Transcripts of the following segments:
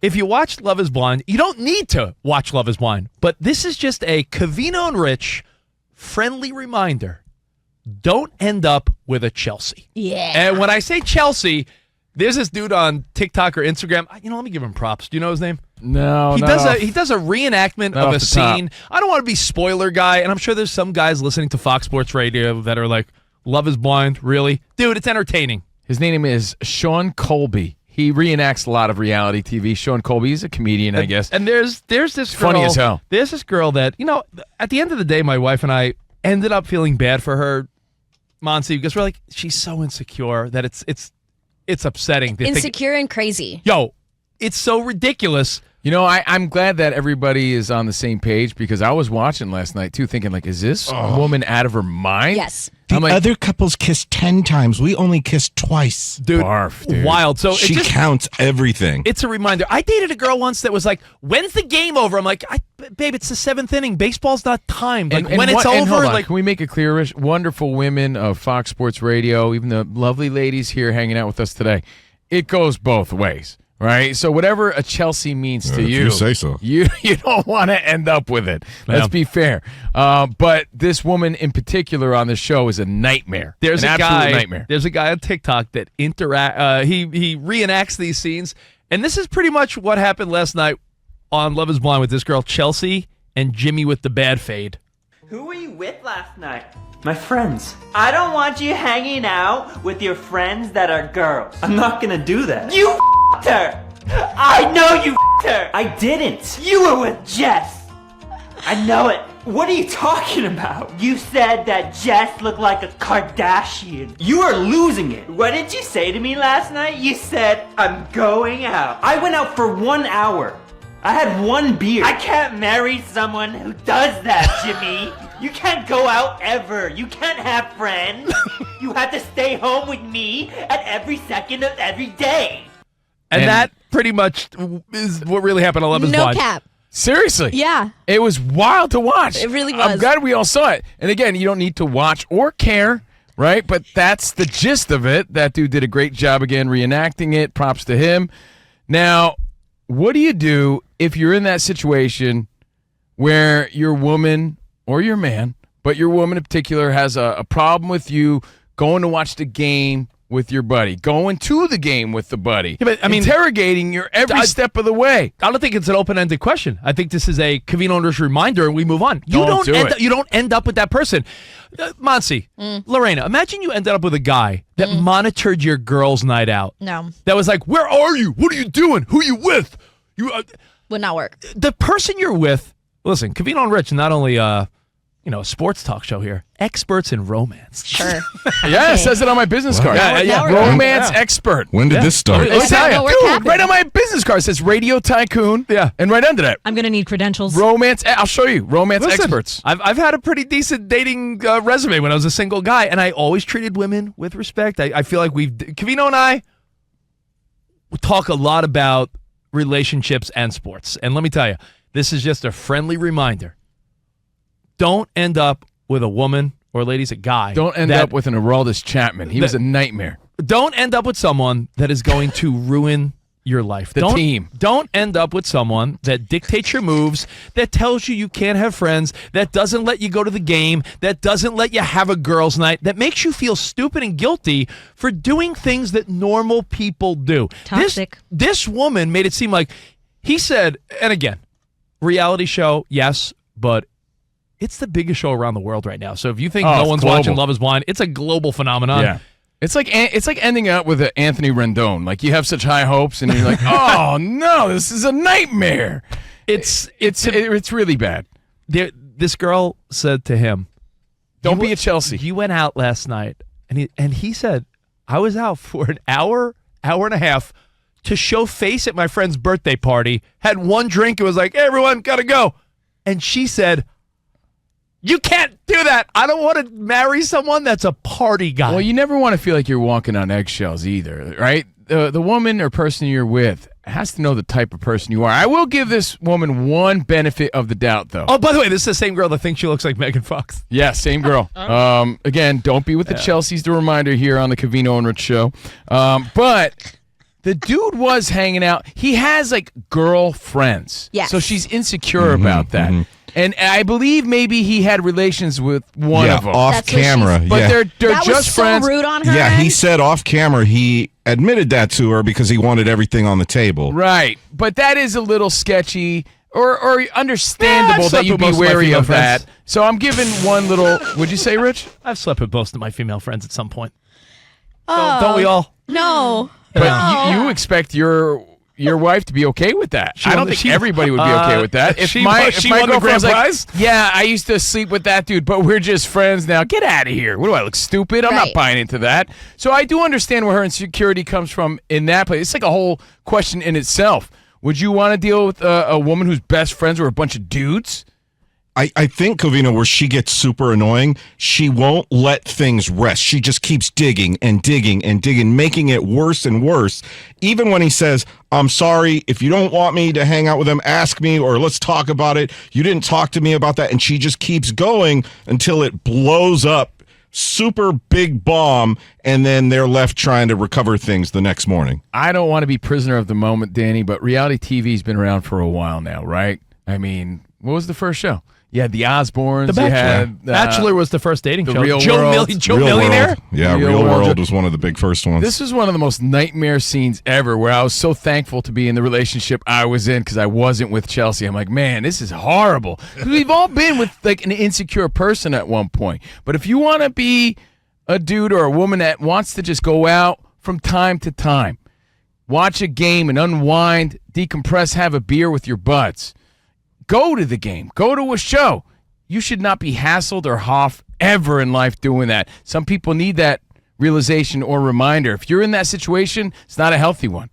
if you watch Love is Blind, you don't need to watch Love is Blind, but this is just a Covino and Rich friendly reminder. Don't end up with a Chelsea. Yeah. And when I say Chelsea, there's this dude on TikTok or Instagram. Let me give him props. Do you know his name? No, he does a reenactment of a scene. I don't want to be spoiler guy, and I'm sure there's some guys listening to Fox Sports Radio that are like, Love is Blind, really? Dude, it's entertaining. His name is Sean Colby. He reenacts a lot of reality TV. Sean Colby, he's a comedian, I guess. And there's this girl. Funny as hell. There's this girl that, at the end of the day, my wife and I ended up feeling bad for her, Monsi, because we're like, she's so insecure that it's upsetting. Insecure and crazy. Yo, it's so ridiculous. I'm glad that everybody is on the same page because I was watching last night, too, thinking, like, is this woman out of her mind? Yes. The other couples kissed 10 times. We only kissed twice. Dude, barf, dude. Wild. So she counts everything. It's a reminder. I dated a girl once that was like, when's the game over? I'm like, babe, it's the 7th inning. Baseball's not timed. Like, when it's over. Like, can we make it clear, Rich? Wonderful women of Fox Sports Radio, even the lovely ladies here hanging out with us today. It goes both ways. Right? So whatever a Chelsea means to you, you say so. You don't want to end up with it. Let's be fair. But this woman in particular on the show is a nightmare. There's an absolute nightmare. There's a guy on TikTok that he reenacts these scenes, and this is pretty much what happened last night on Love is Blind with this girl, Chelsea, and Jimmy with the bad fade. Who were you with last night? My friends. I don't want you hanging out with your friends that are girls. I'm not gonna do that. You f***ed her! I know you f***ed her! I didn't. You were with Jess. I know it. What are you talking about? You said that Jess looked like a Kardashian. You are losing it. What did you say to me last night? You said, I'm going out. I went out for 1 hour. I had 1 beer. I can't marry someone who does that, Jimmy. You can't go out ever. You can't have friends. You have to stay home with me at every second of every day. And that pretty much is what really happened on Love is Blind. No cap. Seriously. Yeah. It was wild to watch. It really was. I'm glad we all saw it. And again, you don't need to watch or care, right? But that's the gist of it. That dude did a great job again reenacting it. Props to him. Now, what do you do if you're in that situation where your woman or your man, but your woman in particular has a problem with you going to watch the game with your buddy, going to the game with the buddy, interrogating your every step of the way? I don't think it's an open-ended question. I think this is a Covino and Rich reminder, and we move on. You don't end up with that person. Monsi, Lorena, imagine you ended up with a guy that monitored your girls' night out. No. That was like, where are you? What are you doing? Who are you with? Would not work. The person you're with, listen, Covino and Rich, not only a sports talk show here, experts in romance. Sure. Yeah, it says it on my business card. Romance expert. When did this start? Dude, right on my business card it says Radio Tycoon. Yeah, and right under that, I'm going to need credentials. Romance. I'll show you. Romance experts. I've had a pretty decent dating resume when I was a single guy, and I always treated women with respect. I feel like Covino and I talk a lot about relationships and sports. And let me tell you, this is just a friendly reminder. Don't end up with a woman, or ladies, a guy. Don't end up with an Aroldis Chapman. He was a nightmare. Don't end up with someone that is going to ruin your life. Team. Don't end up with someone that dictates your moves, that tells you can't have friends, that doesn't let you go to the game, that doesn't let you have a girls' night, that makes you feel stupid and guilty for doing things that normal people do. Toxic. This woman made it seem like, he said, and again, reality show, yes, but it's the biggest show around the world right now. So if you think no one's watching Love is Blind, it's a global phenomenon. Yeah. It's like ending up with an Anthony Rendon. Like, you have such high hopes, and you're like, oh no, this is a nightmare. It's really bad. This girl said to him, "Don't be a Chelsea." You went out last night, and he said, I was out for an hour and a half to show face at my friend's birthday party. Had one drink and was like, hey, everyone, gotta go. And she said, you can't do that. I don't want to marry someone that's a party guy. Well, you never want to feel like you're walking on eggshells either, right? The woman or person you're with has to know the type of person you are. I will give this woman one benefit of the doubt, though. Oh, by the way, this is the same girl that thinks she looks like Megan Fox. Yeah, same girl. Again, don't be with the Chelseas. The reminder here on the Covino and Rich show. But the dude was hanging out. He has like girlfriends. Yes. So she's insecure about that. And I believe maybe he had relations with one of them. off That's what camera. But they're That just was so friends. rude on her. Yeah, he end. said off camera he admitted that to her because he wanted everything on the table. Right. But that is a little sketchy or understandable I've that slept you'd with be most of my wary female of friends. that. So I'm giving one little, would you say, Rich? I've slept with most of my female friends at some point. Don't we all? No. But you expect your wife to be okay with that. I won don't the- think she- everybody would be okay with that. If she my, won- if she my won the girlfriend's grand like, prize? yeah, I used to sleep with that dude, but we're just friends now. Get out of here. What do I look stupid? I'm not Right. buying into that. So I do understand where her insecurity comes from in that place. It's like a whole question in itself. Would you want to deal with a woman whose best friends were a bunch of dudes? I think, Covino, where she gets super annoying, she won't let things rest. She just keeps digging and digging and digging, making it worse and worse. Even when he says, I'm sorry, if you don't want me to hang out with him, ask me, or let's talk about it. You didn't talk to me about that. And she just keeps going until it blows up. Super big bomb, and then they're left trying to recover things the next morning. I don't want to be prisoner of the moment, Danny, but reality TV's been around for a while now, right? I mean, what was the first show? You had the Osbournes. The Bachelor. You had, Bachelor was the first dating The show. Real Joe, World. Joe Real Millionaire? World. Yeah, Real Real World. World was one of the big first ones. This is one of the most nightmare scenes ever where I was so thankful to be in the relationship I was in because I wasn't with Chelsea. I'm like, man, this is horrible. 'Cause we've all been with like an insecure person at one point. But if you want to be a dude or a woman that wants to just go out from time to time, watch a game and unwind, decompress, have a beer with your buds, go to the game, go to a show. You should not be hassled or hoff ever in life doing that. Some people need that realization or reminder. If you're in that situation, it's not a healthy one.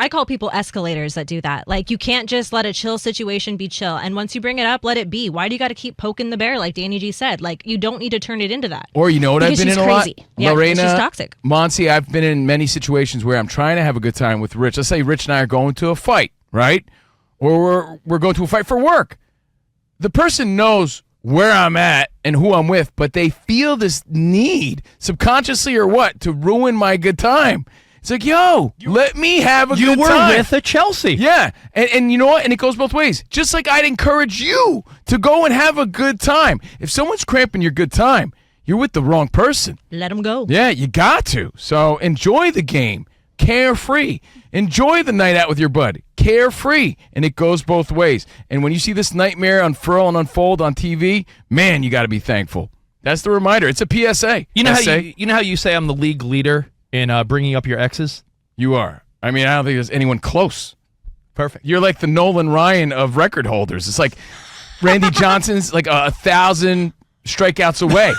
I call people escalators that do that. Like, you can't just let a chill situation be chill. And once you bring it up, let it be. Why do you got to keep poking the bear, like Danny G said? Like, you don't need to turn it into that. Or you know what Because I've been she's in a crazy. lot? Yeah, Lorena, she's toxic. Monty, I've been in many situations where I'm trying to have a good time with Rich. Let's say Rich and I are going to a fight, right? Or we're going to a fight for work. The person knows where I'm at and who I'm with, but they feel this need, subconsciously or what, to ruin my good time. It's like, yo, let me have a good time. You were with a Chelsea. Yeah, and you know what? And it goes both ways. Just like I'd encourage you to go and have a good time. If someone's cramping your good time, you're with the wrong person. Let them go. Yeah, you got to. So enjoy the game. Carefree. Enjoy the night out with your bud. Carefree. And it goes both ways. And when you see this nightmare unfurl and unfold on TV, man, you got to be thankful. That's the reminder. It's a PSA. You know how SA. you know how you say I'm the league leader in bringing up your exes? You are. I mean, I don't think there's anyone close. Perfect. You're like the Nolan Ryan of record holders. It's like Randy Johnson's like 1,000 strikeouts away.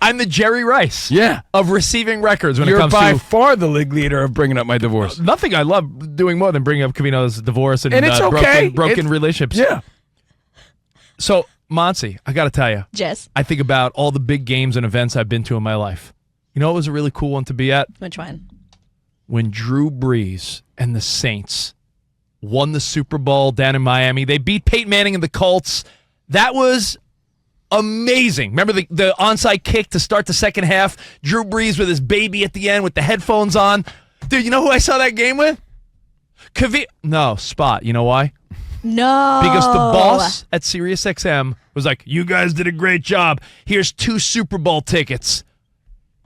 I'm the Jerry Rice Yeah. of receiving records when You're it comes by to far the league leader of bringing up my divorce. nothing I love doing more than bringing up Covino's divorce and And it's okay. broken It's- relationships. Yeah. So, Monty, I got to tell you, Jess, I think about all the big games and events I've been to in my life. You know what was a really cool one to be at? which one? When Drew Brees and the Saints won the Super Bowl down in Miami. They beat Peyton Manning and the Colts. That was amazing. Remember the onside kick to start the second half? Drew Brees with his baby at the end with the headphones on. Dude, you know who I saw that game with? No, Spot. You know why? No. Because the boss at SiriusXM was like, you guys did a great job. Here's 2 Super Bowl tickets.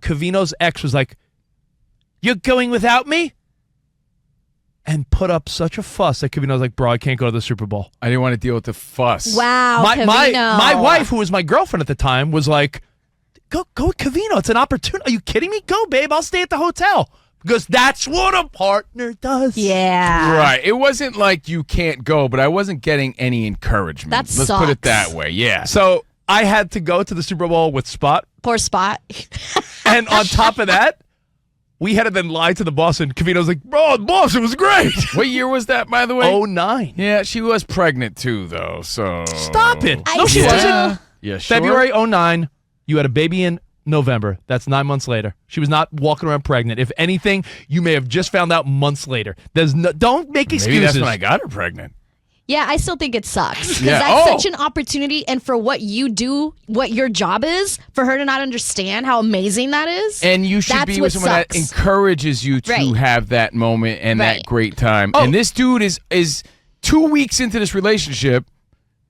Covino's ex was like, you're going without me? And put up such a fuss that Covino was like, bro, I can't go to the Super Bowl. I didn't want to deal with the fuss. Wow, my Covino. wife, who was my girlfriend at the time, was like, go with Covino. It's an opportunity. Are you kidding me? Go, babe. I'll stay at the hotel. Because that's what a partner does. Yeah. Right. It wasn't like you can't go, but I wasn't getting any encouragement. That Let's put it sucks. that way. Yeah. So I had to go to the Super Bowl with Spot. Poor Spot. And on top of that, we had to then lie to the boss, and Covino's like, bro, boss, it was great. What year was that, by the way? 09. Yeah, she was pregnant too, though. So Stop it. I No, she know. wasn't. Yeah, sure. February 09, you had a baby in November. That's 9 months later. She was not walking around pregnant. If anything, you may have just found out months later. Don't make excuses. Maybe that's when I got her pregnant. Yeah, I still think it sucks. Because Yeah. that's Oh. such an opportunity. And for what you do, what your job is, for her to not understand how amazing that is. And you should that's be what with someone that sucks. encourages you to Right. have that moment and that Right. great time. Oh. And this dude is 2 weeks into this relationship,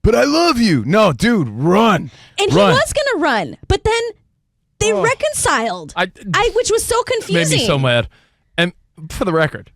but I love you. No, dude, run. And Run. he was going to run. But then they reconciled. Which was so confusing. Made me so mad. And for the record,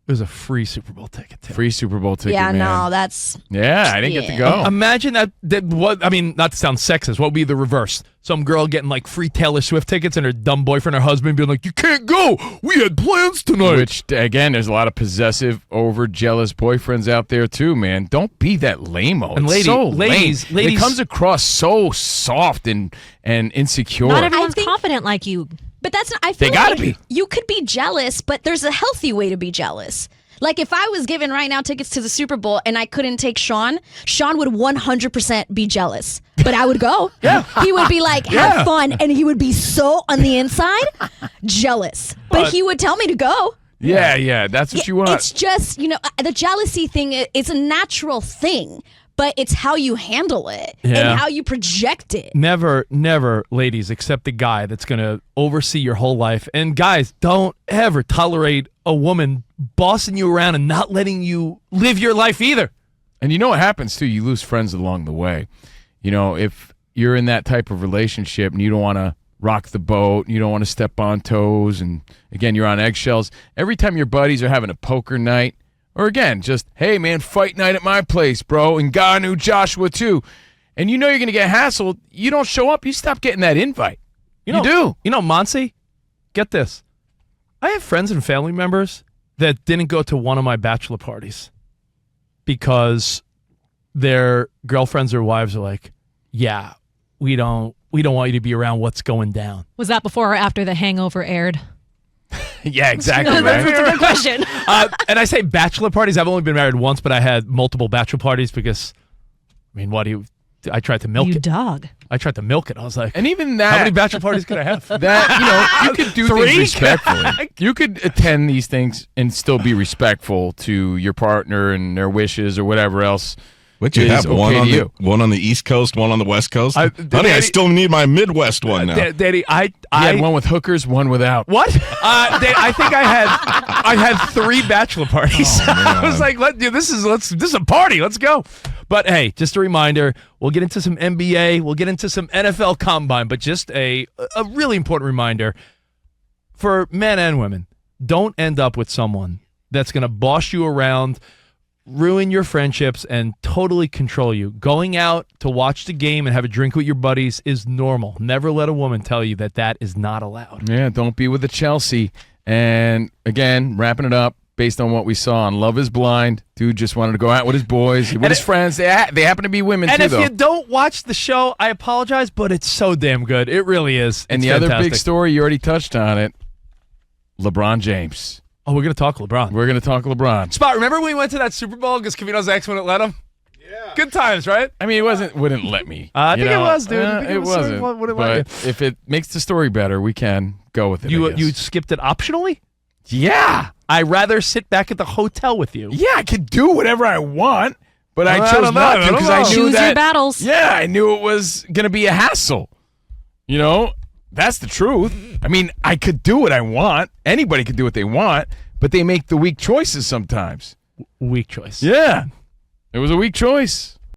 it was a free Super Bowl ticket too. Free Super Bowl ticket, Yeah, man. no, that's. Yeah, I didn't get to Yeah. go. Imagine that what I mean, not to sound sexist, what would be the reverse? Some girl getting like free Taylor Swift tickets and her dumb boyfriend or husband being like, "You can't go. We had plans tonight." Which, again, there's a lot of possessive, over-jealous boyfriends out there, too, man. Don't be that lame-o. And It's so ladies, lame. It comes across so soft and insecure. Not everyone's think- confident like you. But that's not, I feel They gotta like be. you could be jealous, but there's a healthy way to be jealous. Like if I was given right now tickets to the Super Bowl and I couldn't take Sean would 100% be jealous. But I would go. Yeah. He would be like, have fun. And he would be so on the inside jealous. But he would tell me to go. Yeah, that's what you want. It's just, the jealousy thing, it's a natural thing. But it's how you handle it Yeah. and how you project it. Never, ladies, accept a guy that's going to oversee your whole life. And guys, don't ever tolerate a woman bossing you around and not letting you live your life either. And you know what happens, too? You lose friends along the way. If you're in that type of relationship and you don't want to rock the boat, you don't want to step on toes, and, again, you're on eggshells, every time your buddies are having a poker night, or again, just, hey, man, fight night at my place, bro, and Ganu, Joshua, too. And you know you're going to get hassled. You don't show up. You stop getting that invite. You do. You know, Monsi, get this. I have friends and family members that didn't go to one of my bachelor parties because their girlfriends or wives are like, yeah, we don't want you to be around what's going down. Was that before or after The Hangover aired? Yeah, exactly, That's right? a good question. And I say bachelor parties. I've only been married once, but I had multiple bachelor parties because, I tried to milk You it. dog. I tried to milk it. I was like, And even how many that, bachelor parties could I have? you could do Three? things respectfully. You could attend these things and still be respectful to your partner and their wishes or whatever else. What you is have? One okay on to you. one on the East Coast, one on the West Coast. Honey, I Daddy- still need my Midwest one now. Daddy, I He had one with hookers, one without. What? I think I had 3 bachelor parties. I was like, this is a party. Let's go. But hey, just a reminder, we'll get into some NBA, we'll get into some NFL Combine, but just a really important reminder for men and women, don't end up with someone that's going to boss you around, ruin your friendships, and totally control you. Going out to watch the game and have a drink with your buddies is normal. Never let a woman tell you that is not allowed. Yeah, don't be with the Chelsea. And again, wrapping it up, based on what we saw on Love is Blind, dude just wanted to go out with his boys, with his friends. They happen to be women, And too, if though. you don't watch the show, I apologize, but it's so damn good. It really is. And It's the other fantastic. big story, you already touched on it, LeBron James. Oh, we're going to talk LeBron. We're going to talk LeBron. Spot, remember when we went to that Super Bowl because Covino's ex wouldn't let him? Yeah. Good times, right? I mean, wouldn't let me. I you think it know? was, dude. I think It it was, sorry, wasn't. wouldn't let But if it makes the story better, we can go with it. I You guess. skipped it optionally? Yeah. I'd rather sit back at the hotel with you. Yeah, I could do whatever I want, but I I chose don't know, not I to don't because know. I knew Choose that. your battles. Yeah, I knew it was going to be a hassle. That's the truth. I mean, I could do what I want. Anybody could do what they want, but they make the weak choices sometimes. Weak choice. Yeah. It was a weak choice.